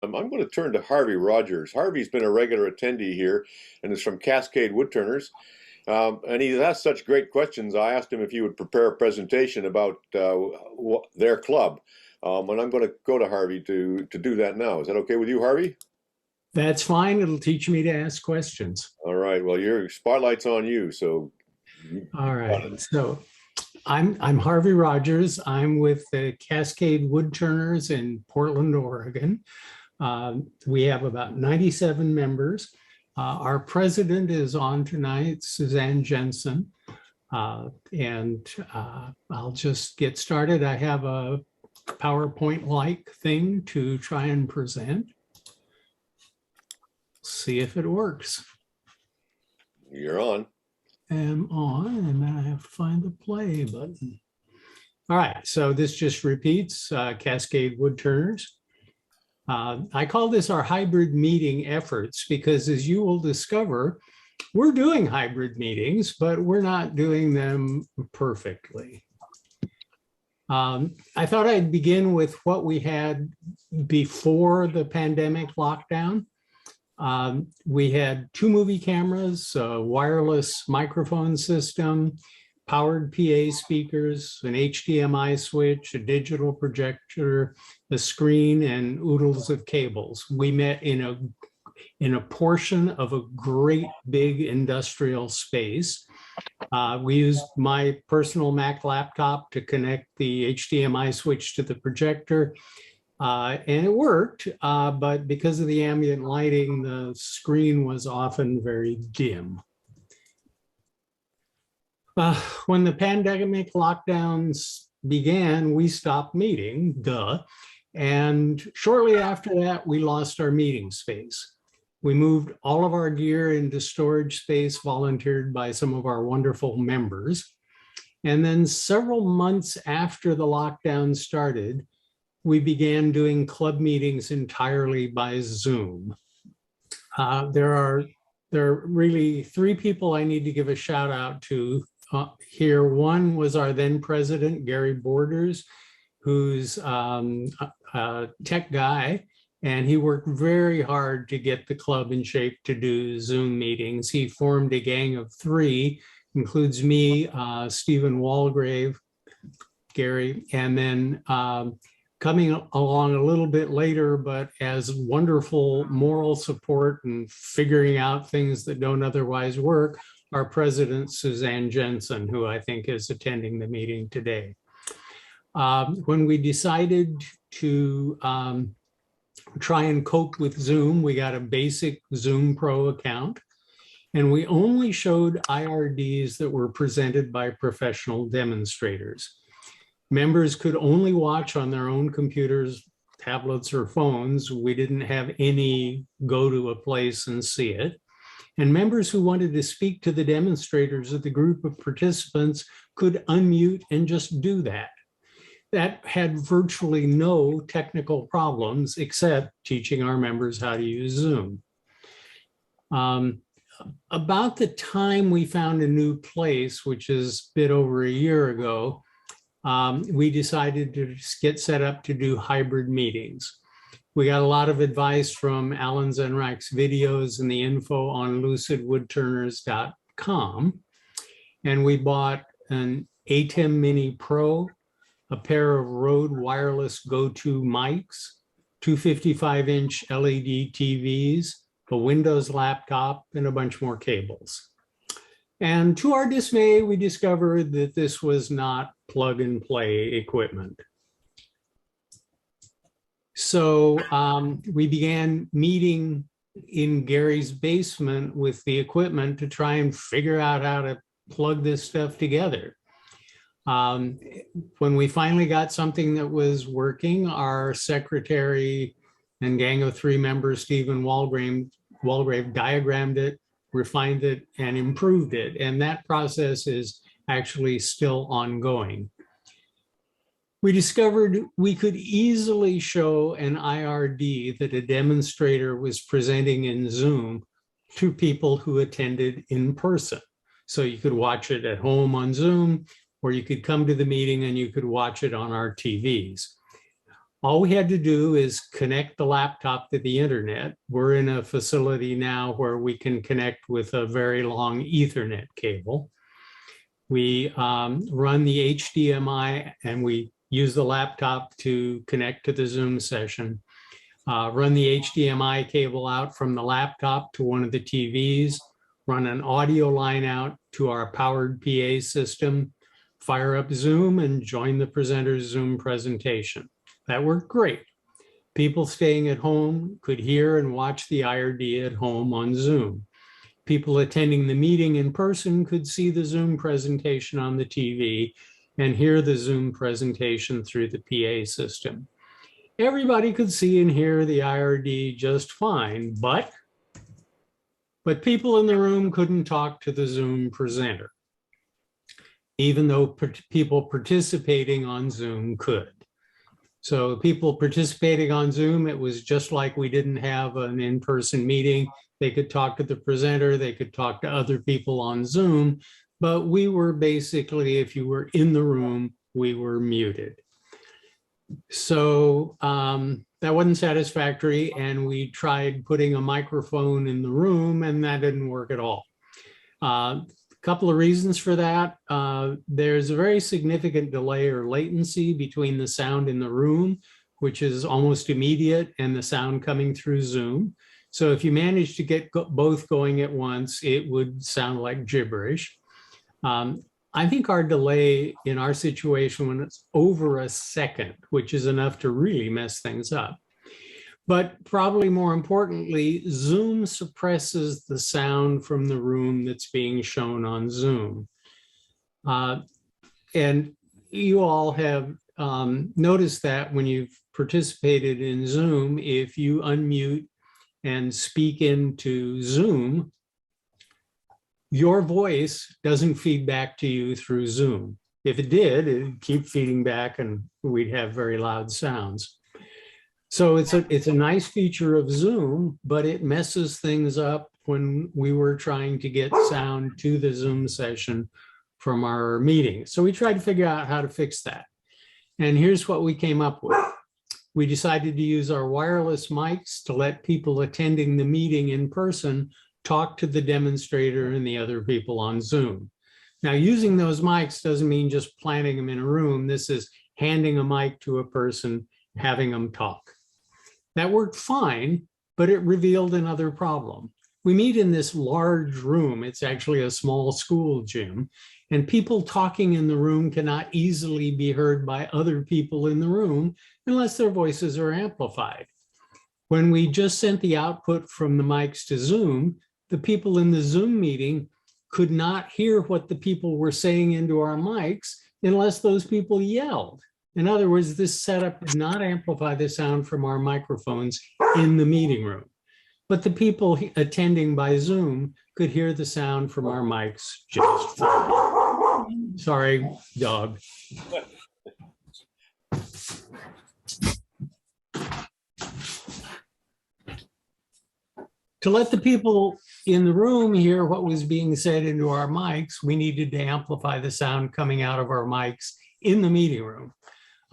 I'm going to turn to Harvey Rogers. Harvey's been a regular attendee here and is from Cascade Woodturners. And he's asked such great questions. I asked him if he would prepare a presentation about their club. And I'm going to go to Harvey to do that now. Is that okay with you, Harvey? That's fine. It'll teach me to ask questions. All right. Well, your spotlight's on you. So, all right. So I'm Harvey Rogers. I'm with the Cascade Woodturners in Portland, Oregon. We have about 97 members. Our president is on tonight, Suzanne Jensen. I'll just get started. I have a PowerPoint-like thing to try and present. See if it works. You're on. I'm on, and then I have to find the play button. All right, so this just repeats Cascade Woodturners. I call this our hybrid meeting efforts because, as you will discover, we're doing hybrid meetings, but we're not doing them perfectly. I thought I'd begin with what we had before the pandemic lockdown. We had 2 movie cameras, a wireless microphone system, powered PA speakers, an HDMI switch, a digital projector, a screen, and oodles of cables. We met in a portion of a great big industrial space. We used my personal Mac laptop to connect the HDMI switch to the projector. And it worked, but because of the ambient lighting, the screen was often very dim. When the pandemic lockdowns began, we stopped meeting, duh. And shortly after that, we lost our meeting space. We moved all of our gear into storage space volunteered by some of our wonderful members. And then several months after the lockdown started, we began doing club meetings entirely by Zoom. There are really 3 people I need to give a shout out to here. One was our then president, Gary Borders, who's a tech guy, and he worked very hard to get the club in shape to do Zoom meetings. He formed a gang of 3, includes me, Stephen Walgrave, Gary, and then coming along a little bit later, but as wonderful moral support and figuring out things that don't otherwise work, our president, Suzanne Jensen, who I think is attending the meeting today. When we decided to try and cope with Zoom, we got a basic Zoom Pro account, and we only showed IRDs that were presented by professional demonstrators. Members could only watch on their own computers, tablets, or phones. We didn't have any go to a place and see it. And members who wanted to speak to the demonstrators of the group of participants could unmute and just do that. That had virtually no technical problems except teaching our members how to use Zoom. About the time we found a new place, which is a bit over a year ago, we decided to get set up to do hybrid meetings. We got a lot of advice from Alan Zenreich's videos and the info on lucidwoodturners.com. And we bought an ATEM Mini Pro, a pair of Rode wireless go-to mics, 255-inch LED TVs, a Windows laptop, and a bunch more cables. And to our dismay, we discovered that this was not plug and play equipment. So we began meeting in Gary's basement with the equipment to try and figure out how to plug this stuff together. When we finally got something that was working, our secretary and gang of 3 members, Stephen Walgrave, diagrammed it, refined it, and improved it. And that process is actually still ongoing. We discovered we could easily show an IRD that a demonstrator was presenting in Zoom to people who attended in person. So you could watch it at home on Zoom, or you could come to the meeting and you could watch it on our TVs. All we had to do is connect the laptop to the internet. We're in a facility now where we can connect with a very long Ethernet cable. We run the HDMI and we use the laptop to connect to the Zoom session. Run the HDMI cable out from the laptop to one of the TVs, run an audio line out to our powered PA system, fire up Zoom and join the presenter's Zoom presentation. That worked great. People staying at home could hear and watch the IRD at home on Zoom. People attending the meeting in person could see the Zoom presentation on the TV and hear the Zoom presentation through the PA system. Everybody could see and hear the IRD just fine, but people in the room couldn't talk to the Zoom presenter, even though people participating on Zoom could. So people participating on Zoom, it was just like we didn't have an in-person meeting. They could talk to the presenter, they could talk to other people on Zoom, but we were basically, if you were in the room, we were muted. So that wasn't satisfactory, and we tried putting a microphone in the room, and that didn't work at all. Couple of reasons for that. There's a very significant delay or latency between the sound in the room, which is almost immediate, and the sound coming through Zoom. So if you manage to get both going at once, it would sound like gibberish. I think our delay in our situation, when it's over a second, which is enough to really mess things up. But probably more importantly, Zoom suppresses the sound from the room that's being shown on Zoom. And you all have noticed that when you've participated in Zoom, if you unmute and speak into Zoom, your voice doesn't feed back to you through Zoom. If it did, it'd keep feeding back and we'd have very loud sounds. So it's a nice feature of Zoom, but it messes things up when we were trying to get sound to the Zoom session from our meeting. So we tried to figure out how to fix that. And here's what we came up with. We decided to use our wireless mics to let people attending the meeting in person talk to the demonstrator and the other people on Zoom. Now, using those mics doesn't mean just planting them in a room. This is handing a mic to a person, having them talk. That worked fine, but it revealed another problem. We meet in this large room. It's actually a small school gym, and people talking in the room cannot easily be heard by other people in the room unless their voices are amplified. When we just sent the output from the mics to Zoom, the people in the Zoom meeting could not hear what the people were saying into our mics unless those people yelled. In other words, this setup did not amplify the sound from our microphones in the meeting room. But the people attending by Zoom could hear the sound from our mics just fine. Sorry, dog. To let the people in the room hear what was being said into our mics, we needed to amplify the sound coming out of our mics in the meeting room.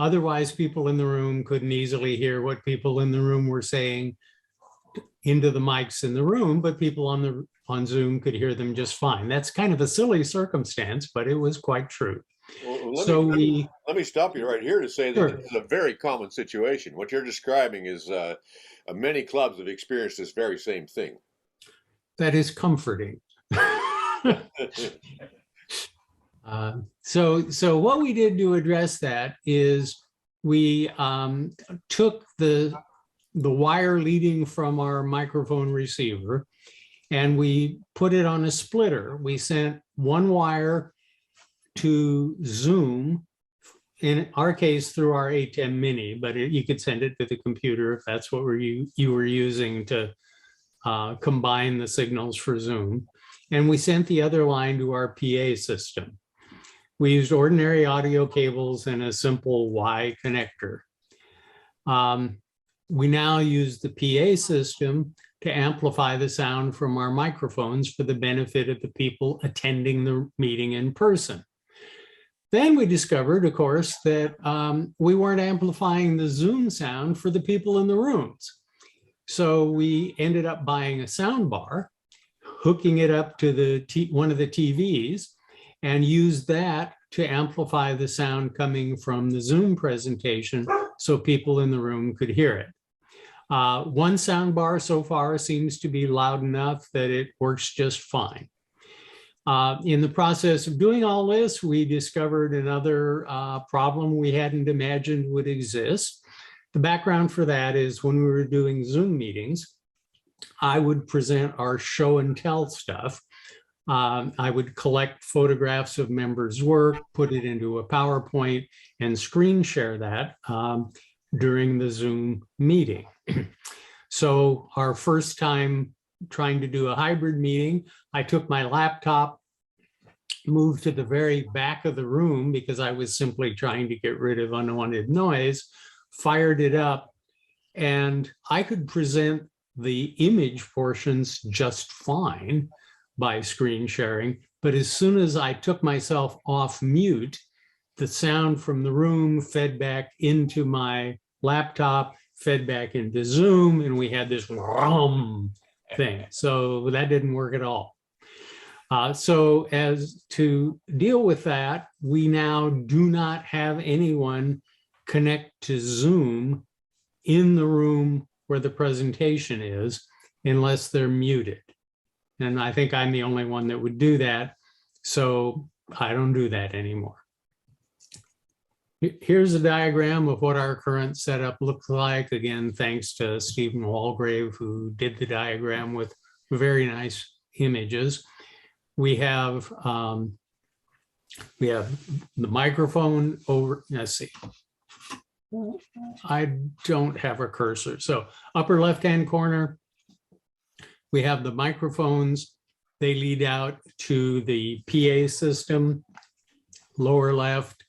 Otherwise, people in the room couldn't easily hear what people in the room were saying into the mics in the room, but people on Zoom could hear them just fine. That's kind of a silly circumstance, but it was quite true. Well, let me stop you right here to say that sure. This is a very common situation. What you're describing is many clubs have experienced this very same thing. That is comforting. So what we did to address that is we took the wire leading from our microphone receiver and we put it on a splitter. We sent one wire to Zoom, in our case through our ATEM Mini, but you could send it to the computer if that's what you were using to combine the signals for Zoom. And we sent the other line to our PA system. We used ordinary audio cables and a simple Y connector. We now use the PA system to amplify the sound from our microphones for the benefit of the people attending the meeting in person. Then we discovered, of course, that we weren't amplifying the Zoom sound for the people in the rooms. So we ended up buying a sound bar, hooking it up to one of the TVs, and used that to amplify the sound coming from the Zoom presentation so people in the room could hear it. One sound bar so far seems to be loud enough that it works just fine. In the process of doing all this, we discovered another problem we hadn't imagined would exist. The background for that is when we were doing Zoom meetings, I would present our show and tell stuff. I would collect photographs of members' work, put it into a PowerPoint, and screen share that during the Zoom meeting. So our first time trying to do a hybrid meeting, I took my laptop, moved to the very back of the room because I was simply trying to get rid of unwanted noise, fired it up, and I could present the image portions just fine by screen sharing. But as soon as I took myself off mute, the sound from the room fed back into my laptop, fed back into Zoom, and we had this thing. So that didn't work at all. So as to deal with that, we now do not have anyone connect to Zoom in the room where the presentation is unless they're muted. And I think I'm the only one that would do that. So I don't do that anymore. Here's a diagram of what our current setup looks like. Again, thanks to Stephen Walgrave, who did the diagram with very nice images. We have the microphone over, let's see. I don't have a cursor. So upper left-hand corner, we have the microphones. They lead out to the PA system. Lower left,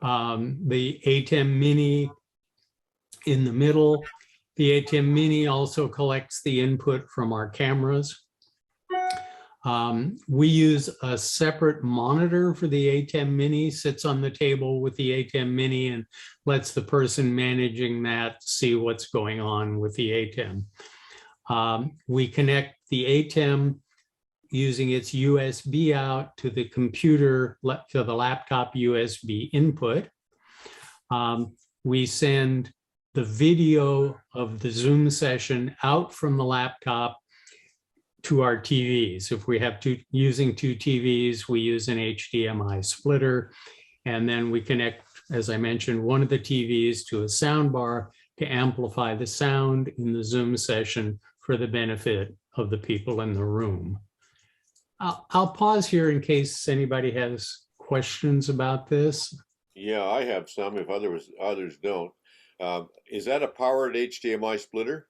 the ATEM Mini in the middle. The ATEM Mini also collects the input from our cameras. We use a separate monitor for the ATEM Mini, sits on the table with the ATEM Mini and lets the person managing that see what's going on with the ATEM. We connect the ATEM using its USB out to the computer, to the laptop USB input. We send the video of the Zoom session out from the laptop to our TVs. If we have using two TVs, we use an HDMI splitter, and then we connect, as I mentioned, one of the TVs to a sound bar to amplify the sound in the Zoom session for the benefit of the people in the room. I'll pause here in case anybody has questions about this. Yeah, I have some if others don't. Is that a powered HDMI splitter?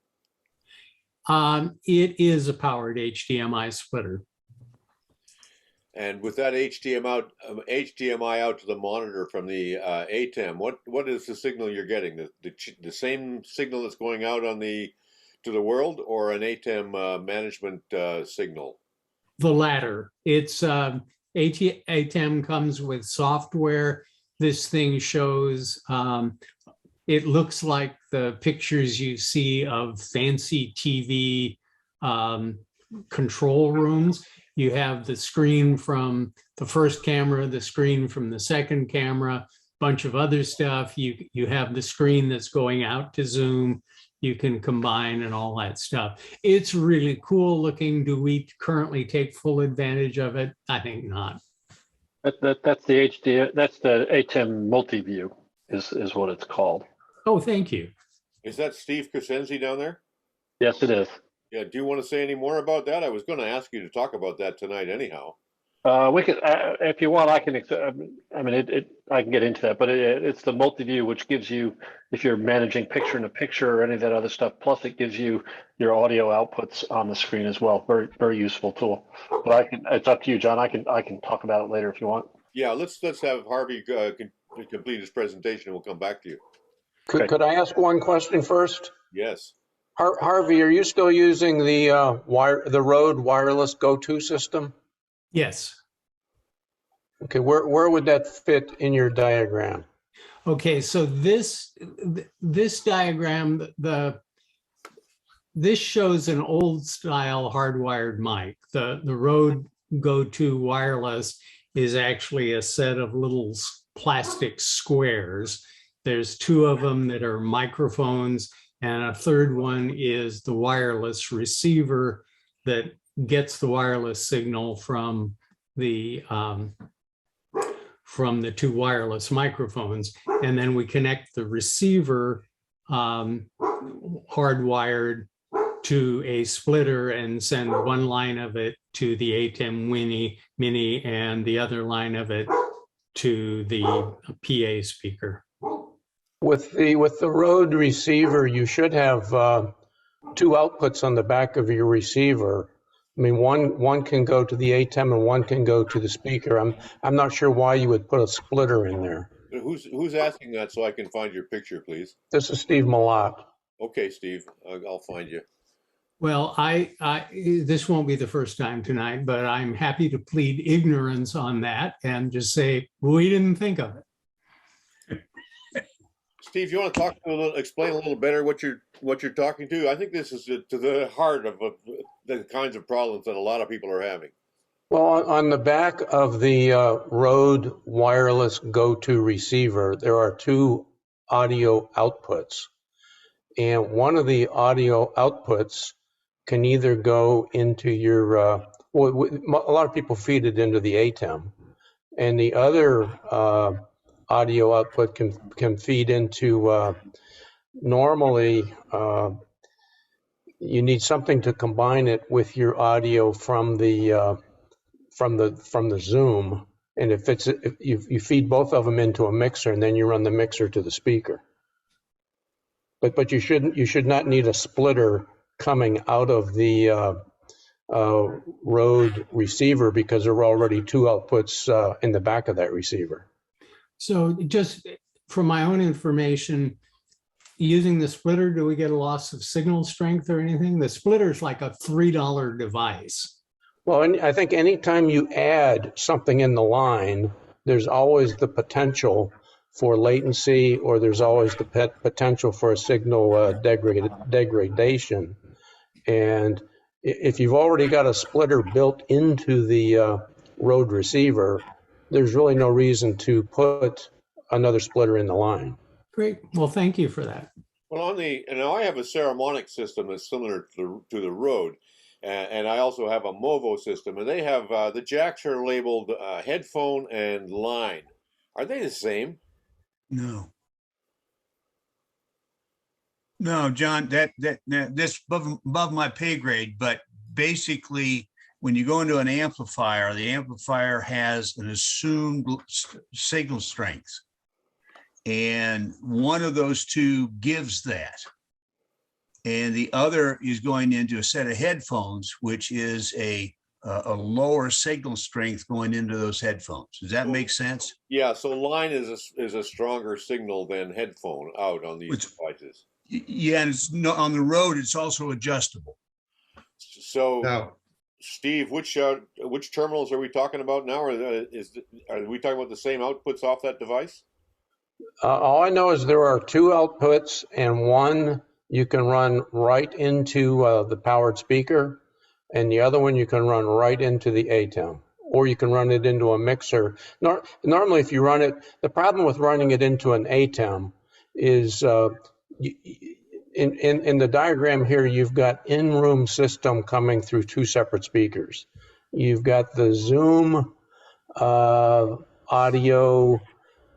It is a powered HDMI splitter. And with that HDMI out to the monitor from the ATEM, what is the signal you're getting? The same signal that's going out on to the world, or an ATEM management signal? The latter. It's ATEM comes with software. This thing shows, it looks like the pictures you see of fancy TV control rooms. You have the screen from the first camera, the screen from the second camera, bunch of other stuff. You have the screen that's going out to Zoom. You can combine and all that stuff. It's really cool looking. Do we currently take full advantage of it? I think not. That's the HD. That's the ATEM multi-view is what it's called. Oh, thank you. Is that Steve Crescenzi down there? Yes, it is. Yeah. Do you want to say any more about that? I was going to ask you to talk about that tonight, anyhow. We could, if you want, I can. I mean, I can get into that, but it's the multi-view, which gives you, if you're managing picture-in-a-picture or any of that other stuff. Plus, it gives you your audio outputs on the screen as well. Very, very useful tool. But it's up to you, John. I can talk about it later if you want. Yeah, let's have Harvey complete his presentation, and we'll come back to you. Could I ask one question first? Yes. Harvey, are you still using the Rode wireless go-to system? Yes. Okay, where would that fit in your diagram? Okay, so this diagram, this shows an old style hardwired mic. The Rode Go-To wireless is actually a set of little plastic squares. There's two of them that are microphones, and a third one is the wireless receiver that gets the wireless signal from the two wireless microphones. And then we connect the receiver hardwired to a splitter and send one line of it to the ATEM Mini and the other line of it to the PA speaker. With the Rode receiver, you should have two outputs on the back of your receiver. I mean, one can go to the ATEM and one can go to the speaker. I'm not sure why you would put a splitter in there. Who's asking that so I can find your picture, please? This is Steve Malott. Okay, Steve, I'll find you. Well, this won't be the first time tonight, but I'm happy to plead ignorance on that and just say, we didn't think of it. Steve, you want to explain a little better what you're talking to? I think this is to the heart of the kinds of problems that a lot of people are having. Well, on the back of the Rode wireless Go-To receiver, there are two audio outputs. And one of the audio outputs can either go into your, a lot of people feed it into the ATEM. And the other audio output can feed into, normally, you need something to combine it with your audio from the Zoom, and if you feed both of them into a mixer, and then you run the mixer to the speaker. But you should not need a splitter coming out of the Rode receiver, because there are already two outputs in the back of that receiver. So just for my own information, using the splitter, do we get a loss of signal strength or anything? The splitter is like a $3 device. Well, and I think anytime you add something in the line, there's always the potential for latency, or there's always the potential for a signal degradation. And if you've already got a splitter built into the Rode receiver, there's really no reason to put another splitter in the line. Great. Well, thank you for that. Well, now I have a Ceramonic system that's similar to the Rode. And I also have a Movo system, and they have the jacks are labeled headphone and line. Are they the same? No, John, that's above my pay grade. But basically, when you go into an amplifier, the amplifier has an assumed signal strength, and one of those two gives that. And the other is going into a set of headphones, which is a lower signal strength going into those headphones. Does that make sense? Yeah. So line is a stronger signal than headphone out on these devices. Yeah, and it's on the Rode. It's also adjustable. So, Now, Steve, which terminals are we talking about now? Are we talking about the same outputs off that device? All I know is there are two outputs, and one you can run right into the powered speaker, and the other one you can run right into the ATEM, or you can run it into a mixer. Normally, if you run it, the problem with running it into an ATEM is in the diagram here, you've got in-room system coming through two separate speakers. You've got the Zoom audio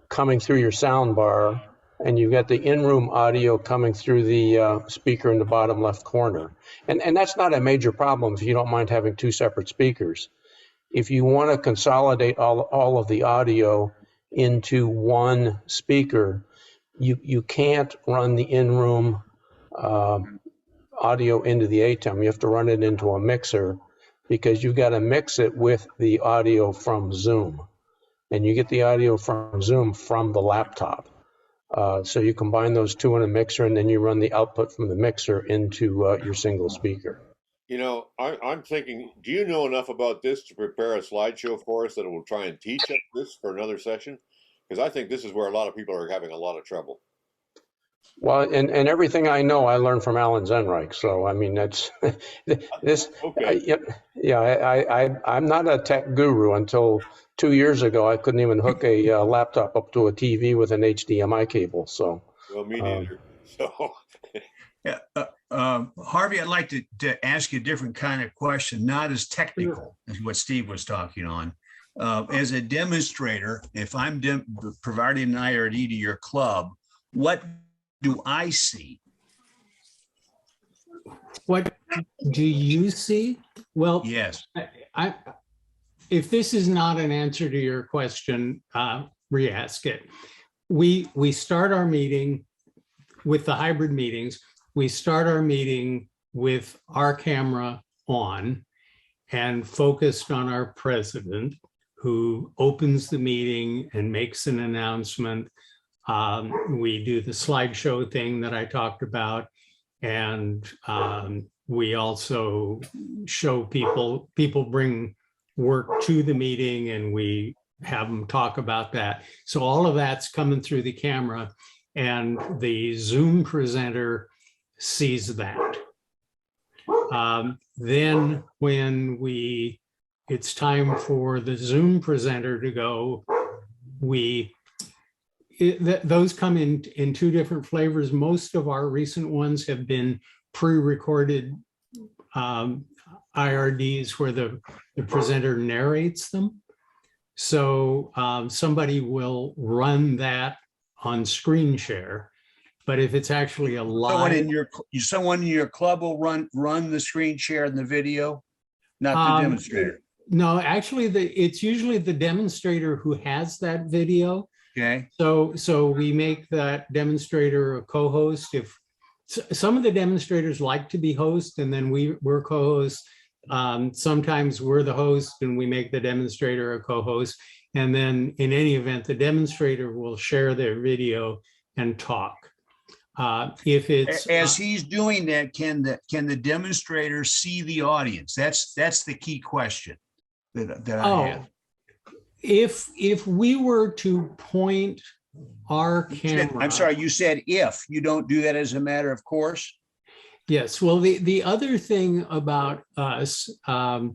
coming through your sound bar, and you've got the in-room audio coming through the speaker in the bottom left corner. And that's not a major problem if you don't mind having two separate speakers. If you want to consolidate all of the audio into one speaker, you can't run the in-room audio into the ATEM. You have to run it into a mixer, because you've got to mix it with the audio from Zoom. And you get the audio from Zoom from the laptop. So you combine those two in a mixer, and then you run the output from the mixer into your single speaker. You know, I'm thinking, do you know enough about this to prepare a slideshow for us that will try and teach us this for another session? Because I think this is where a lot of people are having a lot of trouble. Well, and everything I know, I learned from Alan Zenreich. So, I mean, that's this. Okay. I'm not a tech guru. Until 2 years ago, I couldn't even hook a laptop up to a TV with an HDMI cable. So, Well, me neither. So, Yeah, Harvey, I'd like to ask you a different kind of question, not as technical as what Steve was talking on. As a demonstrator, if I'm providing an IRD to your club, what do I see? What do you see? Well, Yes. If this is not an answer to your question, re-ask it. We start our meeting with the hybrid meetings. We start our meeting with our camera on and focused on our president, who opens the meeting and makes an announcement. We do the slideshow thing that I talked about. And we also show people bring work to the meeting and we have them talk about that. So all of that's coming through the camera and the Zoom presenter sees that. Then when it's time for the Zoom presenter to go, those come in two different flavors. Most of our recent ones have been pre-recorded IRDs where the presenter narrates them. So somebody will run that on screen share. But if it's actually a live, someone in your club will run the screen share and the video, not the demonstrator. No, actually, it's usually the demonstrator who has that video. Okay. So we make that demonstrator a co-host. If some of the demonstrators like to be host, and then we're co-hosts. Sometimes we're the host, and we make the demonstrator a co-host. And then, in any event, the demonstrator will share their video and talk. If it's as he's doing that, can the demonstrator see the audience? That's the key question that I have. If we were to point our camera, I'm sorry, you said if you don't do that as a matter of course. Yes. Well, the other thing about us that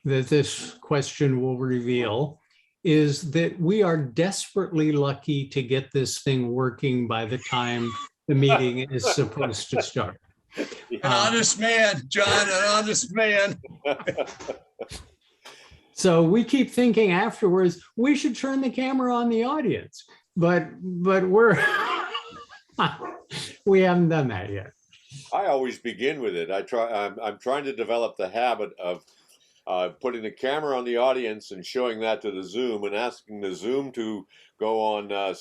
this question will reveal is that we are desperately lucky to get this thing working by the time the meeting is supposed to start. An honest man, John, an honest man. So we keep thinking afterwards, we should turn the camera on the audience, but we haven't done that yet. I always begin with it. I'm trying to develop the habit of putting the camera on the audience and showing that to the Zoom and asking the Zoom to go on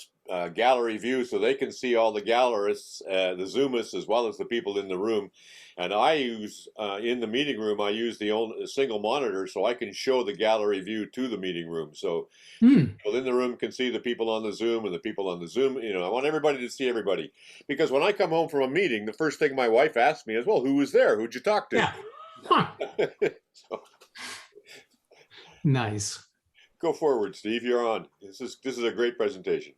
gallery view so they can see all the gallerists, the Zoomists, as well as the people in the room. And I use, in the meeting room, I use the single monitor so I can show the gallery view to the meeting room. So people in the room can see the people on the Zoom and the people on the Zoom. You know, I want everybody to see everybody. Because when I come home from a meeting, the first thing my wife asks me is, well, who was there? Who'd you talk to? Yeah. Huh. So, nice. go forward, Steve. You're on. This is a great presentation.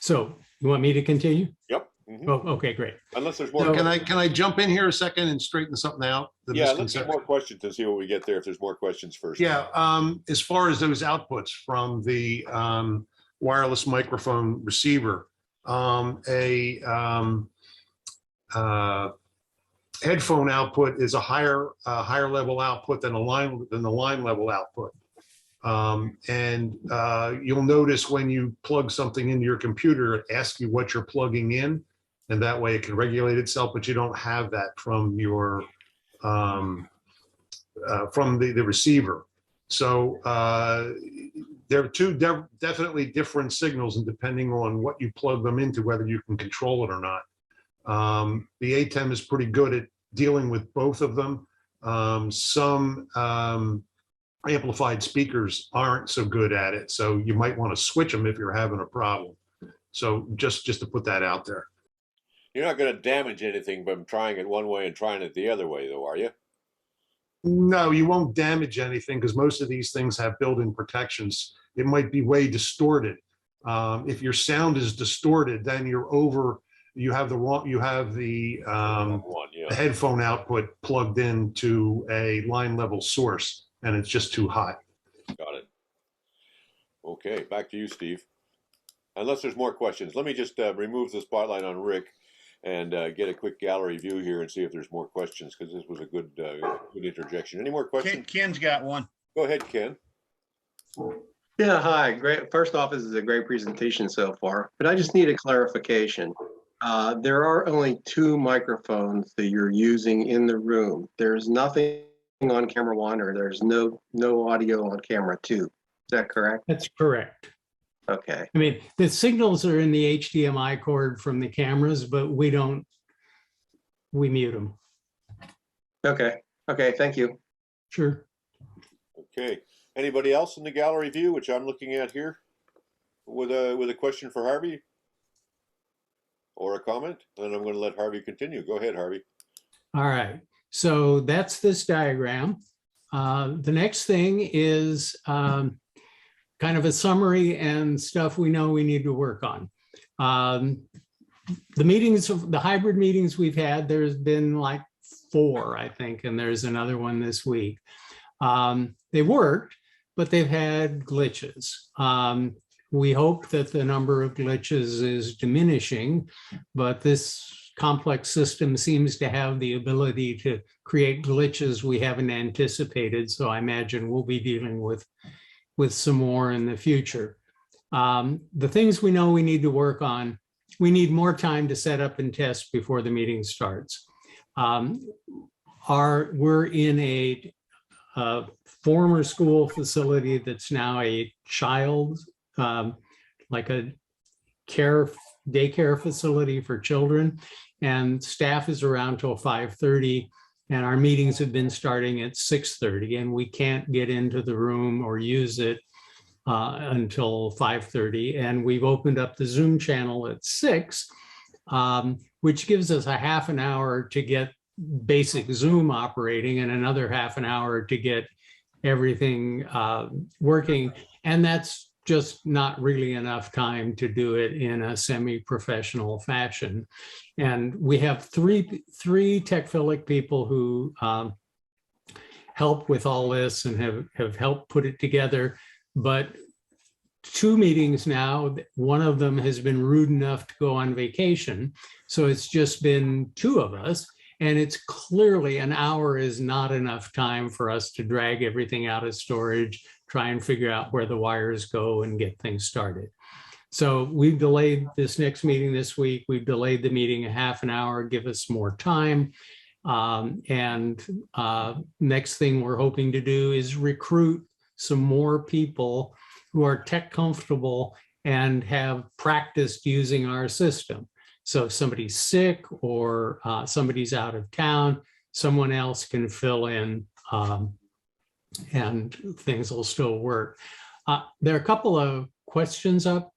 So you want me to continue? Yep. Mm-hmm. Oh, okay, great. Unless there's more. So can I jump in here a second and straighten something out? Yeah, let's get more questions and see what we get there. If there's more questions first. Yeah, as far as those outputs from the wireless microphone receiver, a headphone output is a higher level output than the line level output. And you'll notice when you plug something into your computer, it asks you what you're plugging in, and that way it can regulate itself, but you don't have that from your from the receiver. So there are two definitely different signals, and depending on what you plug them into, whether you can control it or not. The ATEM is pretty good at dealing with both of them. Some amplified speakers aren't so good at it, so you might want to switch them if you're having a problem. So just to put that out there. You're not going to damage anything by trying it one way and trying it the other way, though, are you? No, you won't damage anything because most of these things have built-in protections. It might be way distorted. If your sound is distorted, then you have the One, yeah. the headphone output plugged into a line level source, and it's just too hot. Got it. Okay, back to you, Steve. Unless there's more questions, let me just remove the spotlight on Rick and get a quick gallery view here and see if there's more questions, because this was a good interjection. Any more questions? Ken's got one. Go ahead, Ken. Yeah, hi. Great. First off, this is a great presentation so far, but I just need a clarification. There are only 2 microphones that you're using in the room. There's nothing on camera 1, or there's no audio on camera 2. Is that correct? That's correct. Okay. I mean, the signals are in the HDMI cord from the cameras, but we mute them. Okay. Okay. Thank you. Sure. Okay. Anybody else in the gallery view, which I'm looking at here, with a question for Harvey or a comment? Then I'm going to let Harvey continue. Go ahead, Harvey. All right. So that's this diagram. The next thing is kind of a summary and stuff we know we need to work on. The hybrid meetings we've had, there's been like 4, I think, and there's another one this week. They worked, but they've had glitches. We hope that the number of glitches is diminishing, but this complex system seems to have the ability to create glitches we haven't anticipated. So I imagine we'll be dealing with some more in the future. The things we know we need to work on, we need more time to set up and test before the meeting starts. We're in a former school facility that's now a child, like a daycare facility for children, and staff is around till 5:30. And our meetings have been starting at 6:30, and we can't get into the room or use it until 5:30. And we've opened up the Zoom channel at 6, which gives us a half an hour to get basic Zoom operating and another half an hour to get everything working. And that's just not really enough time to do it in a semi-professional fashion. And we have three TechPhilic people who help with all this and have helped put it together. But 2 meetings now, one of them has been rude enough to go on vacation. So it's just been 2 of us. And it's clearly an hour is not enough time for us to drag everything out of storage, try and figure out where the wires go and get things started. So we've delayed this next meeting this week. We've delayed the meeting a half an hour, give us more time. Next thing we're hoping to do is recruit some more people who are tech comfortable and have practiced using our system. So if somebody's sick or somebody's out of town, someone else can fill in and things will still work. There are a couple of questions up.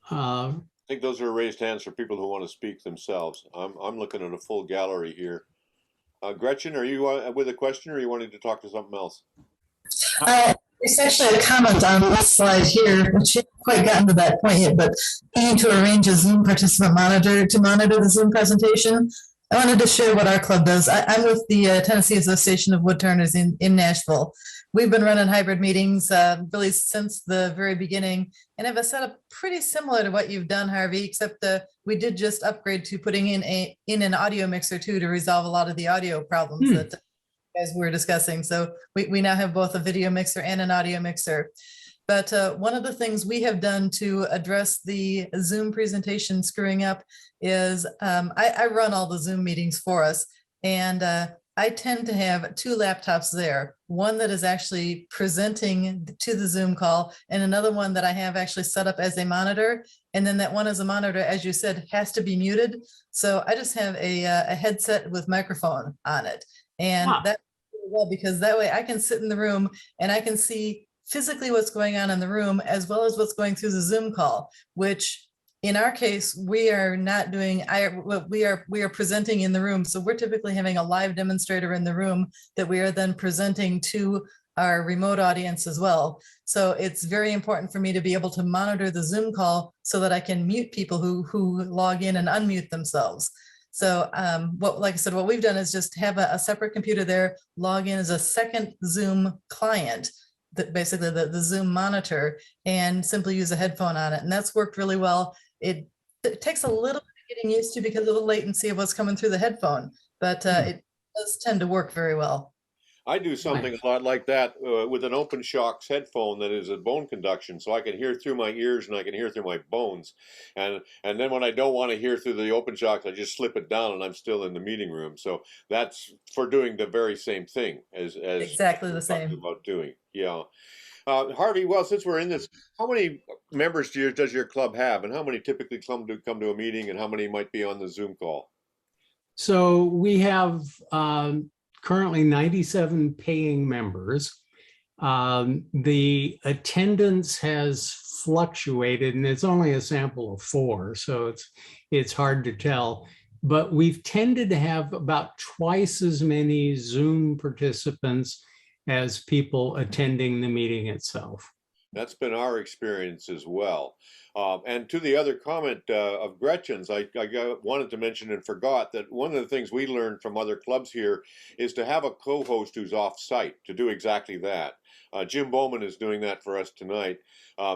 I think those are raised hands for people who want to speak themselves. I'm looking at a full gallery here. Gretchen, are you with a question, or are you wanting to talk to something else? There's actually a comment on this slide here, which hasn't quite gotten to that point yet, but aiming to arrange a Zoom participant monitor to monitor the Zoom presentation. I wanted to share what our club does. I'm with the Tennessee Association of Woodturners in Nashville. We've been running hybrid meetings really since the very beginning, and have a setup pretty similar to what you've done, Harvey, except we did just upgrade to putting in an audio mixer too to resolve a lot of the audio problems that as we were discussing. So we now have both a video mixer and an audio mixer. But one of the things we have done to address the Zoom presentation screwing up is I run all the Zoom meetings for us. And I tend to have 2 laptops there, one that is actually presenting to the Zoom call and another one that I have actually set up as a monitor. And then that one as a monitor, as you said, has to be muted. So I just have a headset with microphone on it. And that's really well, because that way I can sit in the room and I can see physically what's going on in the room as well as what's going through the Zoom call, which in our case, we are not doing, we are presenting in the room. So we're typically having a live demonstrator in the room that we are then presenting to our remote audience as well. So it's very important for me to be able to monitor the Zoom call so that I can mute people who log in and unmute themselves. So like I said, what we've done is just have a separate computer there, log in as a second Zoom client, that basically the Zoom monitor, and simply use a headphone on it. And that's worked really well. It takes a little bit of getting used to because of the latency of what's coming through the headphone, but it does tend to work very well. I do something a lot like that with an open shocks headphone that is a bone conduction, so I can hear through my ears and I can hear through my bones. And then when I don't want to hear through the open shocks, I just slip it down and I'm still in the meeting room. So that's for doing the very same thing as exactly the same about doing. Yeah. Harvey, well, since we're in this, how many members does your club have, and how many typically come to a meeting, and how many might be on the Zoom call? So we have currently 97 paying members. The attendance has fluctuated, and it's only a sample of 4, so it's hard to tell. But we've tended to have about twice as many Zoom participants as people attending the meeting itself. That's been our experience as well. And to the other comment of Gretchen's, I wanted to mention and forgot that one of the things we learned from other clubs here is to have a co-host who's off-site to do exactly that. Jim Bowman is doing that for us tonight.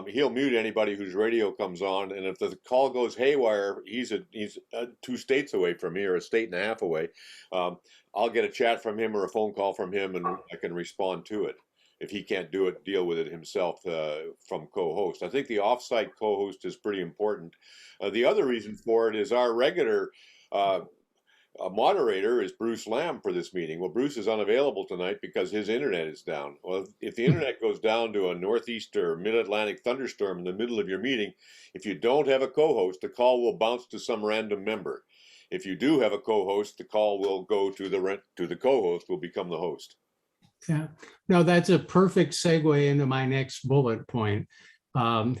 He'll mute anybody whose radio comes on, and if the call goes haywire, he's 2 states away from me, or a state and a half away. I'll get a chat from him or a phone call from him, and I can respond to it. If he can't deal with it himself from co-host. I think the offsite co-host is pretty important. The other reason for it is our regular moderator is Bruce Lamb for this meeting. Well, Bruce is unavailable tonight because his internet is down. Well, if the internet goes down to a northeast or mid-Atlantic thunderstorm in the middle of your meeting, if you don't have a co-host, the call will bounce to some random member. If you do have a co-host, the call will go to the co-host, will become the host. Yeah, no, that's a perfect segue into my next bullet point,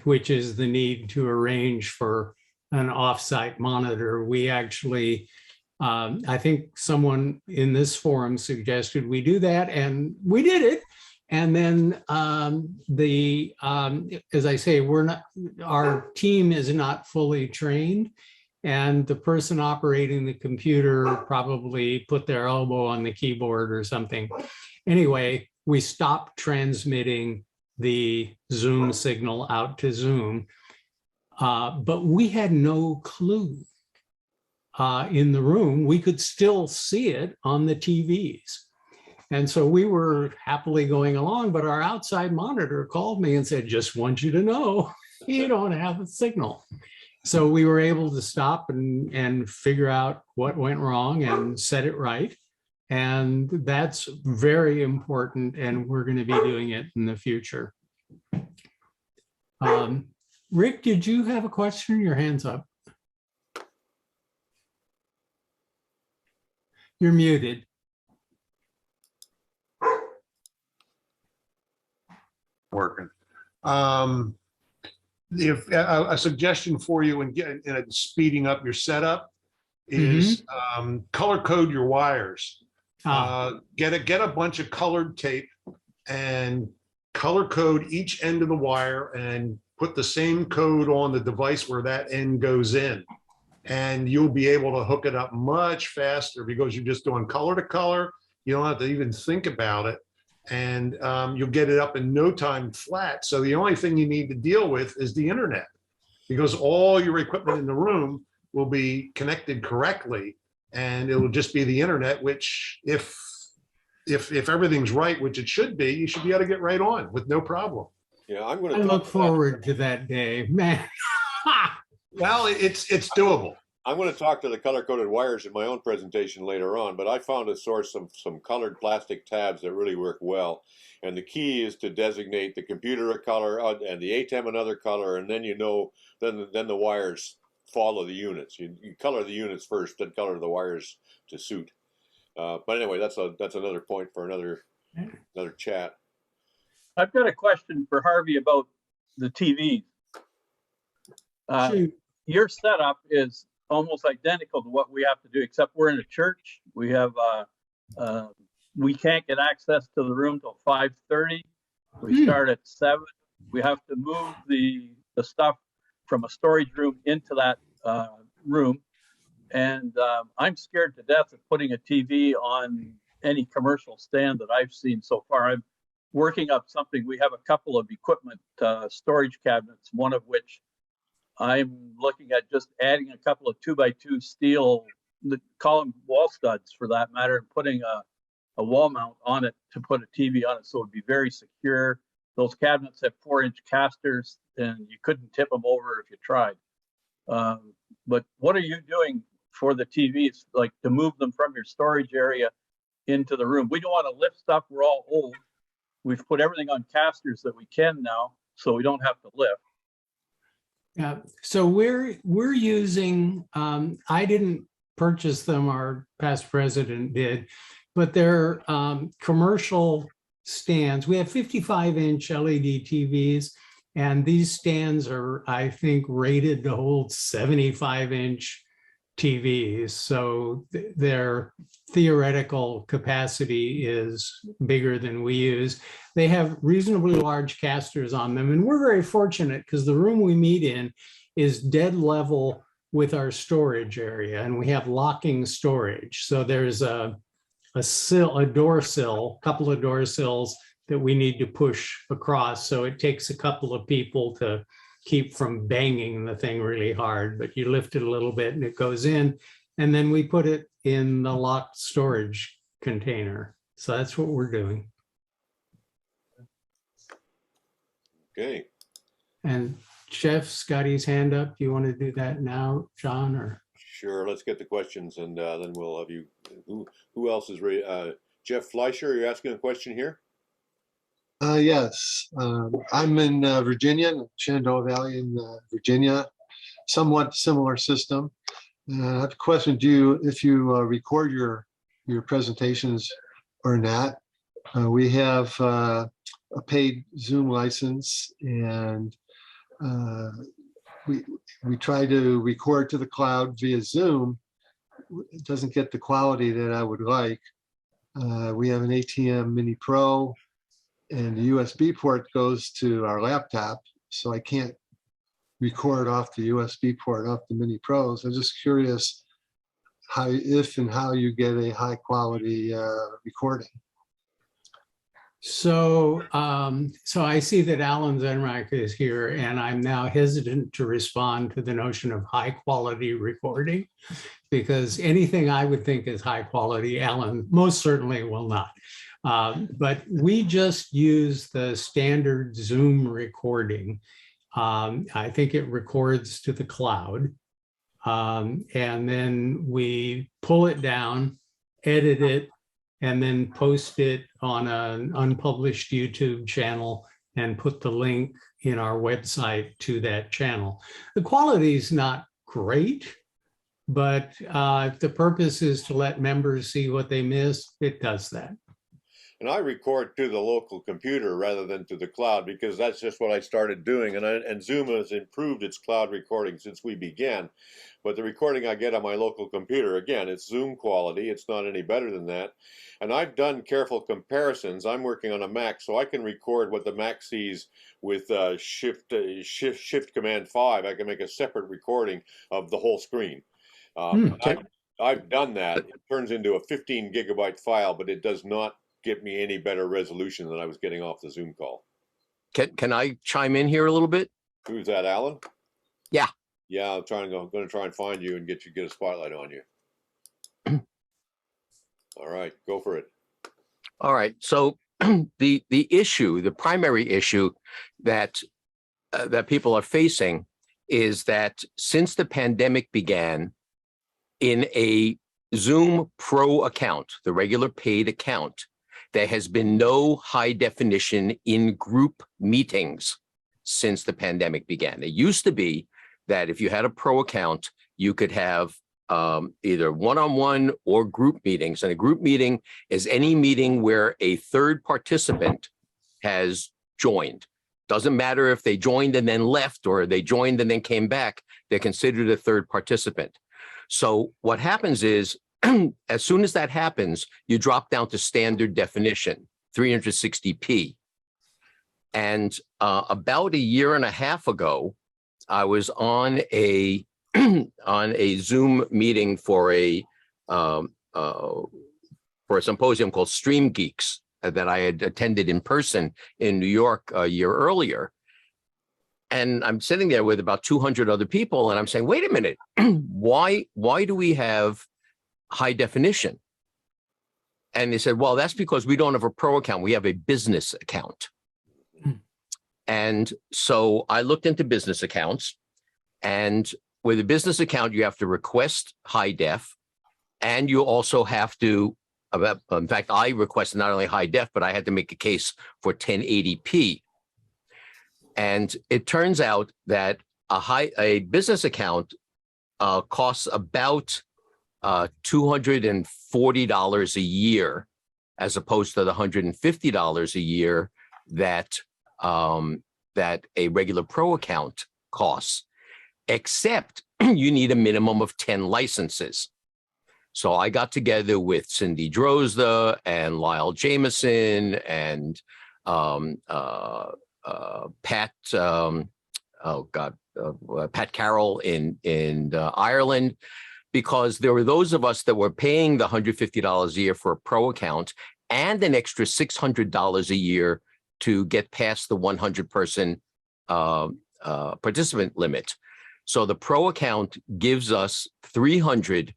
which is the need to arrange for an offsite monitor. We actually, I think someone in this forum suggested we do that, and we did it. And then as I say, our team is not fully trained, and the person operating the computer probably put their elbow on the keyboard or something. Anyway, we stopped transmitting the Zoom signal out to Zoom, but we had no clue in the room. We could still see it on the TVs. And so we were happily going along, but our outside monitor called me and said, just want you to know, you don't have a signal. So we were able to stop and figure out what went wrong and set it right. And that's very important, and we're going to be doing it in the future. Rick, did you have a question? Your hand's up. You're muted. Working. If a suggestion for you in speeding up your setup is color code your wires. Get a bunch of colored tape and color code each end of the wire and put the same code on the device where that end goes in. And you'll be able to hook it up much faster because you're just doing color to color. You don't have to even think about it. And you'll get it up in no time flat. So the only thing you need to deal with is the internet, because all your equipment in the room will be connected correctly, and it will just be the internet, which if everything's right, which it should be, you should be able to get right on with no problem. Yeah, I'm going to look forward to that day, man. Well, it's doable. I'm going to talk to the color-coded wires in my own presentation later on, but I found a source of some colored plastic tabs that really work well. And the key is to designate the computer a color and the ATEM another color, and then then the wires follow the units. You color the units first, then color the wires to suit. But anyway, that's another point for another chat. I've got a question for Harvey about the TV. your setup is almost identical to what we have to do, except we're in a church. We have we can't get access to the room till 5:30. We start at 7. We have to move the stuff from a storage room into that room. And I'm scared to death of putting a TV on any commercial stand that I've seen so far. I'm working up something. We have a couple of equipment storage cabinets, one of which I'm looking at just adding a couple of 2x2 steel, call them wall studs for that matter, and putting a wall mount on it to put a TV on it so it would be very secure. Those cabinets have 4-inch casters and you couldn't tip them over if you tried. But what are you doing for the TVs, like to move them from your storage area into the room? We don't want to lift stuff. We're all old. We've put everything on casters that we can now, so we don't have to lift. Yeah, so we're using, I didn't purchase them, our past president did, but they're commercial stands. We have 55-inch LED TVs, and these stands are, I think, rated to hold 75-inch TVs. So their theoretical capacity is bigger than we use. They have reasonably large casters on them, and we're very fortunate because the room we meet in is dead level with our storage area, and we have locking storage. So there's a door sill, couple of door sills that we need to push across. So it takes a couple of people to keep from banging the thing really hard, but you lift it a little bit and it goes in, and then we put it in the locked storage container. So that's what we're doing. Okay. And Jeff, Scotty's hand up. Do you want to do that now, John, or? Sure. Let's get the questions, and then we'll have you. Who else is ready? Jeff Fleischer, you're asking a question here? Yes. I'm in Virginia, Shenandoah Valley in Virginia, somewhat similar system. I have a question. If you record your presentations or not? We have a paid Zoom license, and we try to record to the cloud via Zoom. It doesn't get the quality that I would like. We have an ATM Mini Pro, and the USB port goes to our laptop, so I can't record off the USB port off the Mini Pros. I'm just curious if and how you get a high quality recording. So, so I see that Alan Zenreich is here, and I'm now hesitant to respond to the notion of high quality recording, because anything I would think is high quality, Alan most certainly will not. But we just use the standard Zoom recording. I think it records to the cloud, and then we pull it down, edit it, and then post it on an unpublished YouTube channel and put the link in our website to that channel. The quality is not great, but if the purpose is to let members see what they missed, it does that. And I record to the local computer rather than to the cloud, because that's just what I started doing. And Zoom has improved its cloud recording since we began. But the recording I get on my local computer, again, it's Zoom quality. It's not any better than that. And I've done careful comparisons. I'm working on a Mac, so I can record what the Mac sees with Shift Command 5. I can make a separate recording of the whole screen. I've done that. It turns into a 15 gigabyte file, but it does not give me any better resolution than I was getting off the Zoom call. Can I chime in here a little bit? Who's that, Alan? Yeah. Yeah, I'm going to try and find you and get a spotlight on you. All right, go for it. All right. So the issue, the primary issue that people are facing is that since the pandemic began, in a Zoom Pro account, the regular paid account, there has been no high definition in-group meetings since the pandemic began. It used to be that if you had a Pro account, you could have either one-on-one or group meetings. And a group meeting is any meeting where a third participant has joined. Doesn't matter if they joined and then left or they joined and then came back, they're considered a third participant. So what happens is, as soon as that happens, you drop down to standard definition, 360p. And about a year and a half ago, I was on a Zoom meeting for a symposium called Stream Geeks that I had attended in person in New York a year earlier. And I'm sitting there with about 200 other people, and I'm saying, wait a minute, why do we have high definition? And they said, well, that's because we don't have a pro account. We have a business account. And so I looked into business accounts, and with a business account, you have to request high def, and you also have to, in fact, I requested not only high def, but I had to make a case for 1080p. And it turns out that a business account costs about $240 a year, as opposed to the $150 a year that a regular pro account costs, except you need a minimum of 10 licenses. So I got together with Cindy Drozda and Lyle Jameson and Pat Carroll in Ireland, because there were those of us that were paying the $150 a year for a pro account and an extra $600 a year to get past the 100-person participant limit. So the pro account gives us 300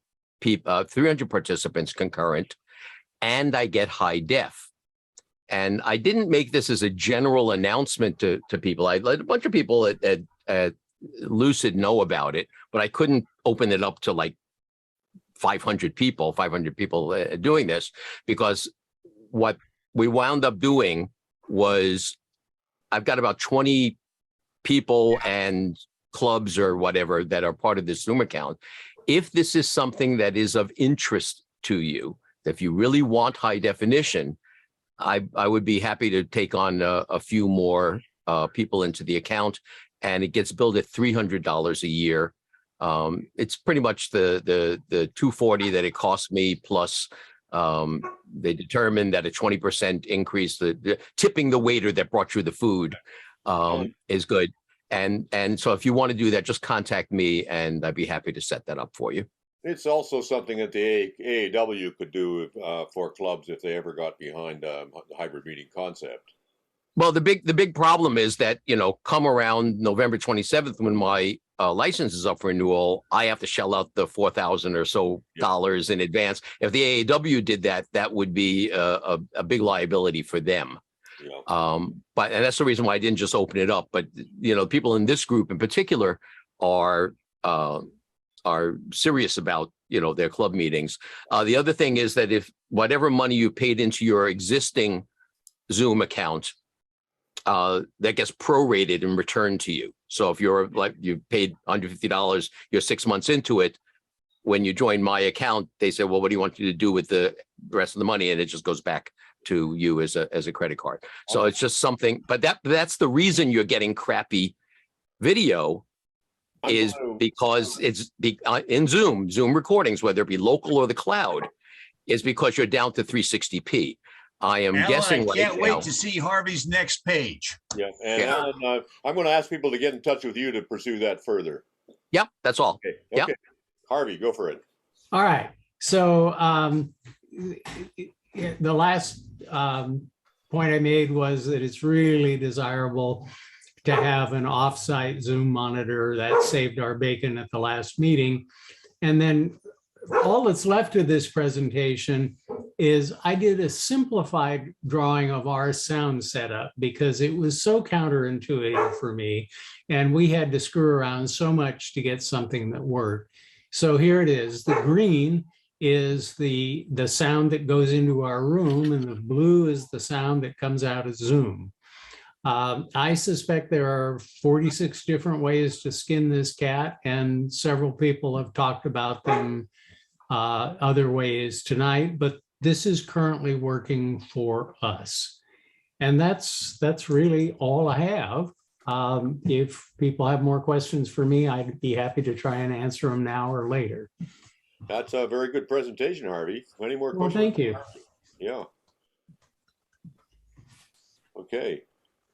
participants concurrent, and I get high def. And I didn't make this as a general announcement to people. I let a bunch of people at Lucid know about it, but I couldn't open it up to like 500 people doing this, because what we wound up doing was, I've got about 20 people and clubs or whatever that are part of this Zoom account. If this is something that is of interest to you, if you really want high definition, I would be happy to take on a few more people into the account, and it gets billed at $300 a year. It's pretty much the $240 that it cost me, plus they determined that a 20% increase, the tipping the waiter that brought you the food is good. And so if you want to do that, just contact me and I'd be happy to set that up for you. It's also something that the AAW could do for clubs if they ever got behind the hybrid meeting concept. Well, the big problem is that, come around November 27th, when my license is up for renewal, I have to shell out the $4,000 or so dollars in advance. If the AAW did that, that would be a big liability for them. Yeah. And that's the reason why I didn't just open it up. But people in this group in particular are serious about their club meetings. The other thing is that if whatever money you paid into your existing Zoom account, that gets prorated and returned to you. So if you paid $150, you're 6 months into it, when you join my account, they say, well, what do you want you to do with the rest of the money? And it just goes back to you as a credit card. So it's just something, but that's the reason you're getting crappy video, is because it's in Zoom recordings, whether it be local or the cloud, is because you're down to 360p. I am guessing. I can't wait to see Harvey's next page. Yeah, and Alan, I'm going to ask people to get in touch with you to pursue that further. Yep, that's all. Okay. Yep. Harvey, go for it. All right. So the last point I made was that it's really desirable to have an offsite Zoom monitor. That saved our bacon at the last meeting. And then all that's left of this presentation is I did a simplified drawing of our sound setup because it was so counterintuitive for me, and we had to screw around so much to get something that worked. So here it is. The green is the sound that goes into our room, and the blue is the sound that comes out of Zoom. I suspect there are 46 different ways to skin this cat, and several people have talked about them other ways tonight, but this is currently working for us. And that's really all I have. If people have more questions for me, I'd be happy to try and answer them now or later. That's a very good presentation, Harvey. Any more Well, questions? thank you. Yeah. Okay.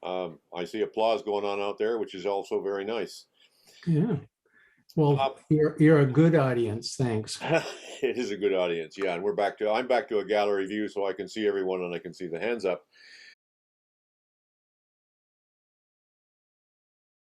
I see applause going on out there, which is also very nice. Yeah. Well, you're a good audience. Thanks. It is a good audience. Yeah. And I'm back to a gallery view so I can see everyone and I can see the hands up.